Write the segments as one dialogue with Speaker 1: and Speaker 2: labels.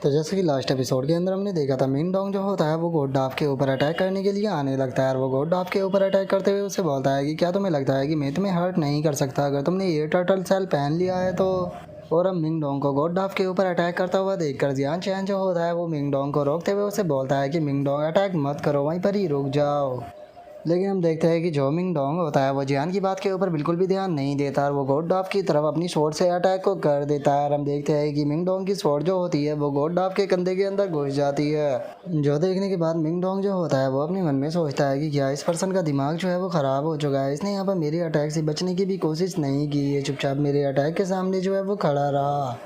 Speaker 1: तो जैसे कि लास्ट एपिसोड के अंदर हमने देखा था, मिंग डोंग जो होता है वो गोड डाफ के ऊपर अटैक करने के लिए आने लगता है और वो गोड डाफ के ऊपर अटैक करते हुए उससे बोलता है कि क्या तुम्हें लगता है कि मैं तुम्हें हर्ट नहीं कर सकता अगर तुमने ये टर्टल सेल पहन लिया है तो। और अब मिंग डोंग को गोड डाफ के ऊपर अटैक करता हुआ देखकर जियान चैन जो होता है वो मिंग डोंग को रोकते हुए उसे बोलता है कि मिंग डोंग अटैक मत करो, वहीं पर ही रुक जाओ। लेकिन हम देखते हैं कि जो मिंग डोंग होता है वो जियान की बात के ऊपर बिल्कुल भी ध्यान नहीं देता और वो गोड डॉफ की तरफ अपनी स्वॉर्ड से अटैक को कर देता है और हम देखते हैं कि मिंग डोंग की स्वॉर्ड जो होती है वो गोड डॉफ के कंधे के अंदर घुस जाती है। जो देखने के बाद मिंग डोंग जो होता है वो अपने मन में सोचता है कि क्या इस पर्सन का दिमाग जो है वो ख़राब हो चुका है, इसने यहाँ पर मेरे अटैक से बचने की भी कोशिश नहीं की, ये चुपचाप मेरे अटैक के सामने जो है वो खड़ा रहा।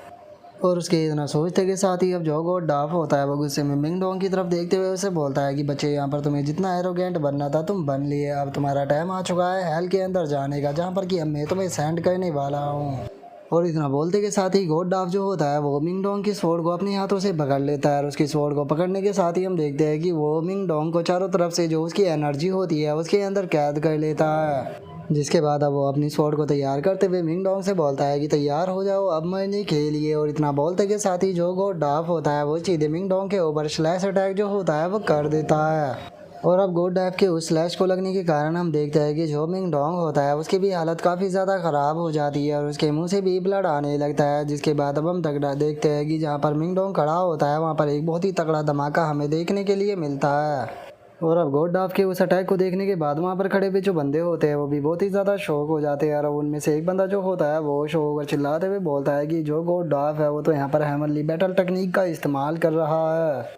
Speaker 1: और उसके इतना सोचते के साथ ही अब जो गोड डाफ होता है वो गुस्से में मिंग डोंग की तरफ देखते हुए उसे बोलता है कि बच्चे, यहाँ पर तुम्हें जितना एरोगेंट बनना था तुम बन लिए, अब तुम्हारा टाइम आ चुका है हेल के अंदर जाने का, जहाँ पर कि अब मैं तुम्हें सेंड करने वाला हूँ। और इतना बोलते के साथ ही गोड डाफ जो होता है वो मिंग डोंग की स्वॉर्ड को अपने हाथों से पकड़ लेता है और उसकी स्वॉर्ड को पकड़ने के साथ ही हम देखते हैं कि वो मिंग डोंग को चारों तरफ से जो उसकी एनर्जी होती है उसके अंदर कैद कर लेता है। जिसके बाद अब वो अपनी स्वॉर्ड को तैयार करते हुए मिंग डोंग से बोलता है कि तैयार हो जाओ, अब मैंने खेलिए। और इतना बोलते के साथ ही जो गोड डाफ होता है वो सीधे मिंग डोंग के ऊपर स्लैश अटैक जो होता है वो कर देता है। और अब गोड डाफ के उस स्लैश को लगने के कारण हम देखते हैं कि जो मिंग डोंग होता है उसकी भी हालत काफ़ी ज़्यादा ख़राब हो जाती है और उसके मुंह से भी ब्लड आने लगता है। जिसके बाद अब हम तगड़ा देखते हैं कि जहाँ पर मिंग डोंग खड़ा होता है वहाँ पर एक बहुत ही तगड़ा धमाका हमें देखने के लिए मिलता है। और अब गोड डाफ के उस अटैक को देखने के बाद वहाँ पर खड़े हुए जो बंदे होते हैं वो भी बहुत ही ज़्यादा शौक हो जाते हैं और उनमें से एक बंदा जो होता है वो शौक होकर चिल्लाते हुए बोलता है कि जो गोड डाफ है वो तो यहाँ पर हेमनली बैटल टेक्निक का इस्तेमाल कर रहा है।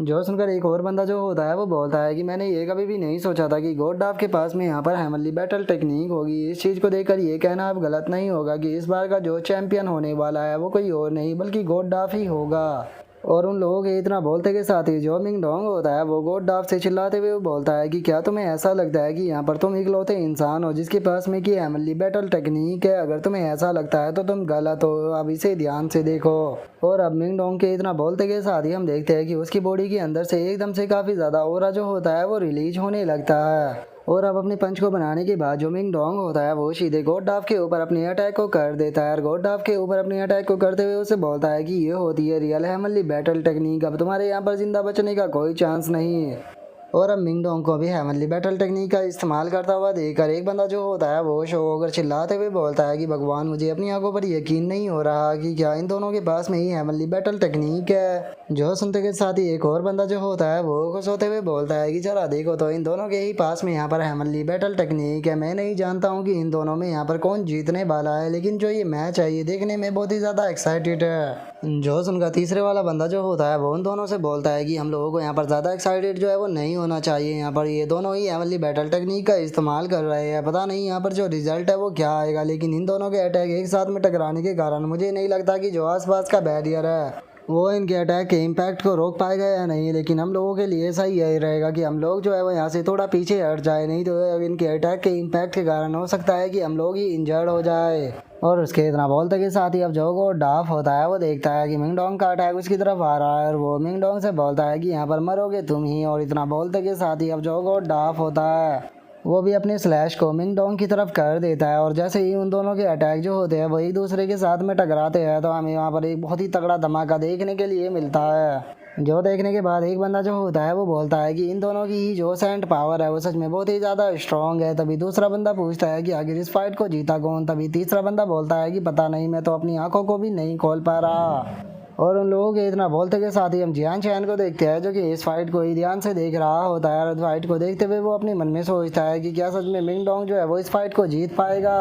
Speaker 1: जो सुनकर एक और बंदा जो होता है वो बोलता है कि मैंने ये कभी भी नहीं सोचा था कि गोड डाफ के पास में यहाँ पर हेमनली बैटल टेक्निक होगी। इस चीज़ को देखकर ये कहना अब गलत नहीं होगा कि इस बार का जो चैंपियन होने वाला है वो कोई और नहीं बल्कि गोड डाफ ही होगा। और उन लोगों के इतना बोलते के साथ ही जो मिंग डोंग होता है वो गोड डाफ से चिल्लाते हुए बोलता है कि क्या तुम्हें ऐसा लगता है कि यहाँ पर तुम इकलौते इंसान हो जिसके पास में कि एमली बैटल टेक्निक है? अगर तुम्हें ऐसा लगता है तो तुम गलत हो, अब इसे ध्यान से देखो। और अब मिंग डोंग के इतना बोलते के साथ ही हम देखते हैं कि उसकी बॉडी के अंदर से एकदम से काफ़ी ज़्यादा ऑरा जो होता है वो रिलीज होने लगता है। और अब अपने पंच को बनाने के बाद जो मिंग डोंग होता है वो सीधे गोड डाफ के ऊपर अपने अटैक को कर देता है और गोड डाफ के ऊपर अपने अटैक को करते हुए उसे बोलता है कि ये होती है रियल हेमनली बैटल टेक्निक, अब तुम्हारे यहाँ पर जिंदा बचने का कोई चांस नहीं है। और अब मिंग डोंग को भी हेमनली बैटल टेक्निक का इस्तेमाल करता हुआ देखकर एक बंदा जो होता है वो शो होकर चिल्लाते हुए बोलता है कि भगवान, मुझे अपनी आंखों पर यकीन नहीं हो रहा कि क्या इन दोनों के पास में ही हेमनली बैटल टेक्निक है। जो सुनते के साथ ही एक और बंदा जो होता है वो खुश होते हुए बोलता है कि चला देखो तो इन दोनों के ही पास में यहाँ पर हेमनली बैटल टेक्निक है। मैं नहीं जानता हूँ कि इन दोनों में यहाँ पर कौन जीतने वाला है, लेकिन जो ये मैच है ये देखने में बहुत ही ज़्यादा एक्साइटेड है। जो सुनकर तीसरे वाला बंदा जो होता है वो उन दोनों से बोलता है कि हम लोगों को यहाँ पर ज़्यादा एक्साइटेड जो है वो नहीं होना चाहिए, यहाँ पर ये दोनों ही हेमनली बैटल टेक्निक का इस्तेमाल कर रहे हैं, पता नहीं यहाँ पर जो रिजल्ट है वो क्या आएगा, लेकिन इन दोनों के अटैक एक साथ में टकराने के कारण मुझे नहीं लगता कि जो आसपास का बैरियर है वो इनके अटैक के इम्पैक्ट को रोक पाएगा या नहीं। लेकिन हम लोगों के लिए सही यही रहेगा कि हम लोग जो है वो यहाँ से थोड़ा पीछे हट जाए, नहीं तो इनके अटैक के इम्पैक्ट के कारण हो सकता है कि हम लोग ही इंजर्ड हो जाए। और उसके इतना बोलते के साथ ही अब जो को डाफ होता है वो देखता है कि मिंग डोंग का अटैक उसकी तरफ आ रहा है और वो मिंग डोंग से बोलता है कि यहाँ पर मरोगे तुम ही। और इतना बोलते के साथ ही अब जो को डाफ होता है वो भी अपने स्लैश को मिंग डोंग की तरफ कर देता है और जैसे ही उन दोनों के अटैक जो होते हैं वो एक दूसरे के साथ में टकराते हैं तो हमें वहाँ पर एक बहुत ही तगड़ा धमाका देखने के लिए मिलता है। जो देखने के बाद एक बंदा जो होता है वो बोलता है कि इन दोनों की ही जो सेंट पावर है वो सच में बहुत ही ज़्यादा स्ट्रॉन्ग है। तभी दूसरा बंदा पूछता है कि आखिर इस फाइट को जीता कौन? तभी तीसरा बंदा बोलता है कि पता नहीं, मैं तो अपनी आंखों को भी नहीं खोल पा रहा। और उन लोगों के इतना बोलते के साथ ही हम जियान चैन को देखते हैं जो कि इस फाइट को ही ध्यान से देख रहा होता है और फाइट को देखते हुए वो अपने मन में सोचता है कि क्या सच में मिंग डोंग जो है वो इस फाइट को जीत पाएगा।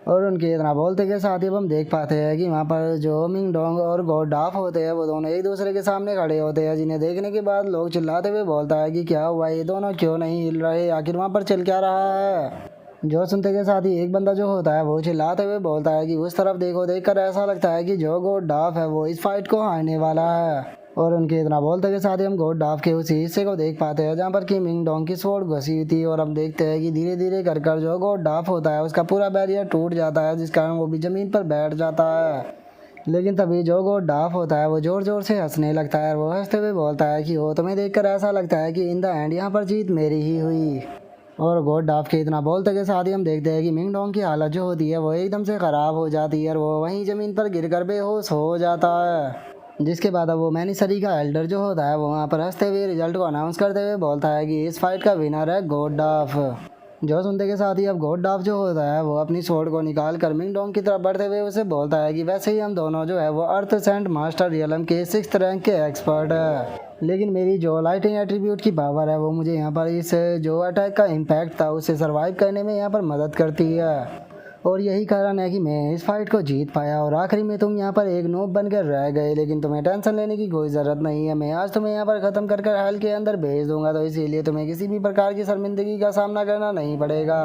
Speaker 1: और उनके इतना बोलते के साथ ही हम देख पाते हैं कि वहाँ पर जो मिंग डोंग और गोड डाफ होते हैं वो दोनों एक दूसरे के सामने खड़े होते हैं, जिन्हें देखने के बाद लोग चिल्लाते हुए बोलता है कि क्या हुआ, ये दोनों क्यों नहीं हिल रहे, आखिर वहाँ पर चल क्या रहा है। जो सुनते के साथ ही एक बंदा जो होता है वो चिल्लाते हुए बोलता है कि उस तरफ देखो, देखकर ऐसा लगता है कि जो गोड डाफ है वो इस फाइट को हारने वाला है। और उनके इतना बोलते के साथ ही हम गोड डाफ के उसी हिस्से को देख पाते हैं जहाँ पर कि मिंग डोंग की स्वॉर्ड घुसी हुई थी और हम देखते हैं कि धीरे धीरे कर कर जो गोड डाफ होता है उसका पूरा बैरियर टूट जाता है, जिस कारण वो भी ज़मीन पर बैठ जाता है। लेकिन तभी जो गोड डाफ होता है वो ज़ोर ज़ोर से हंसने लगता है और वो हंसते हुए बोलता है कि वो तुम्हें देखकर ऐसा लगता है कि इन द एंड यहाँ पर जीत मेरी ही हुई। और गोड डाफ के इतना बोलते के साथ ही हम देखते हैं कि मिंग डोंग की हालत जो होती है वो एकदम से ख़राब हो जाती है और वो वहीं ज़मीन पर गिरकर बेहोश हो जाता है। जिसके बाद अब वो मैनिसरी का एल्डर जो होता है वो वहाँ पर हंसते हुए रिजल्ट को अनाउंस करते हुए बोलता है कि इस फाइट का विनर है गॉड डाफ। जो सुनते के साथ ही अब गॉड डाफ जो होता है वो अपनी स्वॉर्ड को निकाल कर मिंग डोंग की तरफ बढ़ते हुए उसे बोलता है कि वैसे ही हम दोनों जो है वो अर्थ सेंट मास्टर रियलम के 6th रैंक के एक्सपर्ट है, लेकिन मेरी जो लाइटिंग एट्रीब्यूट की पावर है वो मुझे यहाँ पर इस जो अटैक का इम्पैक्ट था उसे सर्वाइव करने में यहाँ पर मदद करती है, और यही कारण है कि मैं इस फाइट को जीत पाया। और आखिरी में तुम यहाँ पर एक नोब बनकर रह गए, लेकिन तुम्हें टेंशन लेने की कोई ज़रूरत नहीं है। मैं आज तुम्हें यहाँ पर ख़त्म कर हेल के अंदर भेज दूंगा, तो इसीलिए तुम्हें किसी भी प्रकार की शर्मिंदगी का सामना करना नहीं पड़ेगा।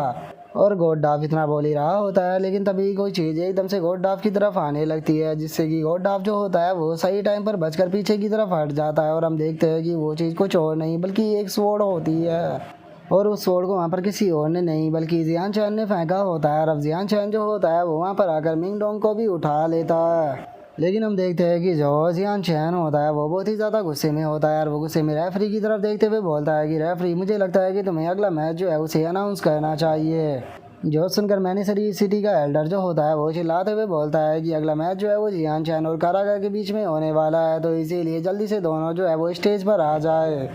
Speaker 1: और गॉड डाफ इतना बोल ही रहा होता है, लेकिन तभी कोई चीज़ एकदम से गॉड डाफ की तरफ आने लगती है, जिससे कि गॉड डाफ जो होता है वो सही टाइम पर बचकर पीछे की तरफ हट जाता है। और हम देखते हैं कि वो चीज़ कुछ और नहीं बल्कि एक स्वॉर्ड होती है, और उस स्वॉर्ड को वहाँ पर किसी और ने नहीं बल्कि जियान चैन ने फेंका होता है। और अब जियान चैन जो होता है वो वहाँ पर आकर मिंग डोंग को भी उठा लेता है, लेकिन हम देखते हैं कि जो जियान चैन होता है वो बहुत ही ज़्यादा गुस्से में होता है, और वो गुस्से में रेफरी की तरफ देखते हुए बोलता है कि रेफरी, मुझे लगता है कि तुम्हें अगला मैच जो है उसे अनाउंस करना चाहिए। जो सुनकर मैनिसरी सिटी का एल्डर जो होता है वो चिल्लाते हुए बोलता है कि अगला मैच जो है वो जियान चैन और कारागा के बीच में होने वाला है, तो इसीलिए जल्दी से दोनों जो है वो स्टेज पर आ जाए।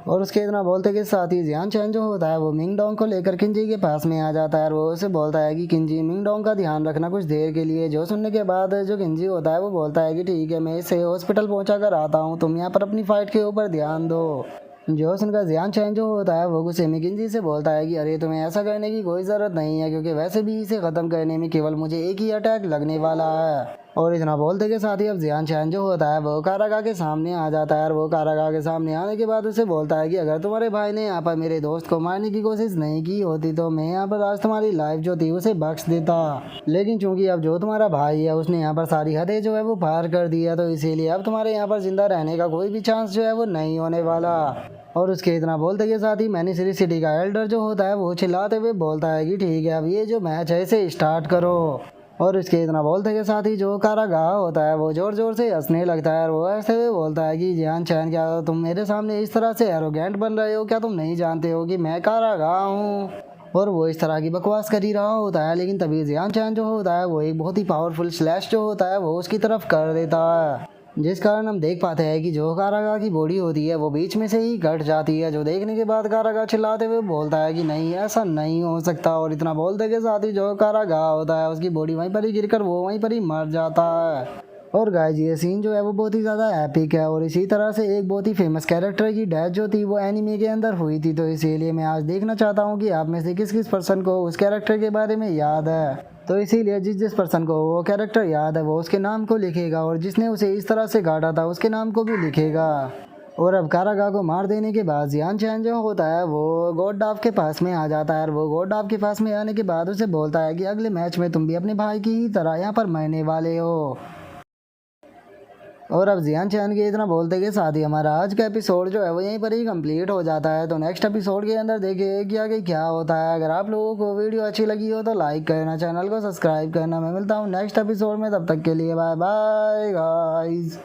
Speaker 1: और उसके इतना बोलते के साथ ही जियान चैन जो होता है वो मिंग डोंग को लेकर किंजी के पास में आ जाता है, और वो उसे बोलता है कि किंजी, मिंग डोंग का ध्यान रखना कुछ देर के लिए। जो सुनने के बाद जो किंजी होता है वो बोलता है कि ठीक है, मैं इसे हॉस्पिटल पहुंचा कर आता हूँ, तुम यहाँ पर अपनी फाइट के ऊपर ध्यान दो। जो सुनकर जियान चैन जो होता है वो गुस्से में किंजी से बोलता है कि अरे तुम्हें ऐसा करने की कोई ज़रूरत नहीं है, क्योंकि वैसे भी इसे ख़त्म करने में केवल मुझे एक ही अटैक लगने वाला है। और इतना बोलते के साथ ही अब जियान चैन जो होता है वो कारागा के सामने आ जाता है, और वो कारागा के सामने आने के बाद उसे बोलता है कि अगर तुम्हारे भाई ने यहाँ पर मेरे दोस्त को मारने की कोशिश नहीं की होती तो मैं यहाँ पर आज तुम्हारी लाइफ जो थी उसे बख्श देता, लेकिन चूंकि अब जो तुम्हारा भाई है उसने यहाँ पर सारी हदें जो है वो पार कर दिया, तो इसीलिए अब तुम्हारे यहाँ पर जिंदा रहने का कोई भी चांस जो है वो नहीं होने वाला। और उसके इतना बोलते के साथ ही मैनिसरी सिटी का एल्डर जो होता है वो चिल्लाते हुए बोलता है कि ठीक है, अब ये जो मैच है इसे स्टार्ट करो। और इसके इतना बोलते के साथ ही जो कारागाह होता है वो जोर जोर से हंसने लगता है, और वो ऐसे हुए बोलता है कि जियान चैन, क्या तुम मेरे सामने इस तरह से एरोगेंट बन रहे हो? क्या तुम नहीं जानते हो कि मैं कारागाह हूँ? और वो इस तरह की बकवास कर ही रहा होता है, लेकिन तभी जियान चैन जो होता है वो एक बहुत ही पावरफुल स्लैश जो होता है वो उसकी तरफ कर देता है, जिस कारण हम देख पाते हैं कि जो कारागाह की बॉडी होती है वो बीच में से ही कट जाती है। जो देखने के बाद कारागाह चिल्लाते हुए बोलता है कि नहीं, ऐसा नहीं हो सकता। और इतना बोलते के साथ ही जो कारागाह होता है उसकी बॉडी वहीं पर ही गिरकर वो वहीं पर ही मर जाता है। और गाइस ये सीन जो है वो बहुत ही ज़्यादा एपिक है, और इसी तरह से एक बहुत ही फेमस कैरेक्टर की डेथ जो थी वो एनिमे के अंदर हुई थी, तो इसीलिए मैं आज देखना चाहता हूँ कि आप में से किस किस पर्सन को उस कैरेक्टर के बारे में याद है। तो इसीलिए जिस जिस पर्सन को वो कैरेक्टर याद है वो उसके नाम को लिखेगा, और जिसने उसे इस तरह से काटा था उसके नाम को भी लिखेगा। और अब कारागाह को मार देने के बाद जियान चैन जो होता है वो गॉड डाफ के पास में आ जाता है, और वो गॉड डाफ के पास में आने के बाद उसे बोलता है कि अगले मैच में तुम भी अपने भाई की ही तरह यहाँ पर मरने वाले हो। और अब जियान चैन के इतना बोलते के साथ ही हमारा आज का एपिसोड जो है वो यहीं पर ही कंप्लीट हो जाता है। तो नेक्स्ट एपिसोड के अंदर देखिए कि आगे क्या होता है। अगर आप लोगों को वीडियो अच्छी लगी हो तो लाइक करना, चैनल को सब्सक्राइब करना। मैं मिलता हूँ नेक्स्ट एपिसोड में, तब तक के लिए बाय बाय गाइस।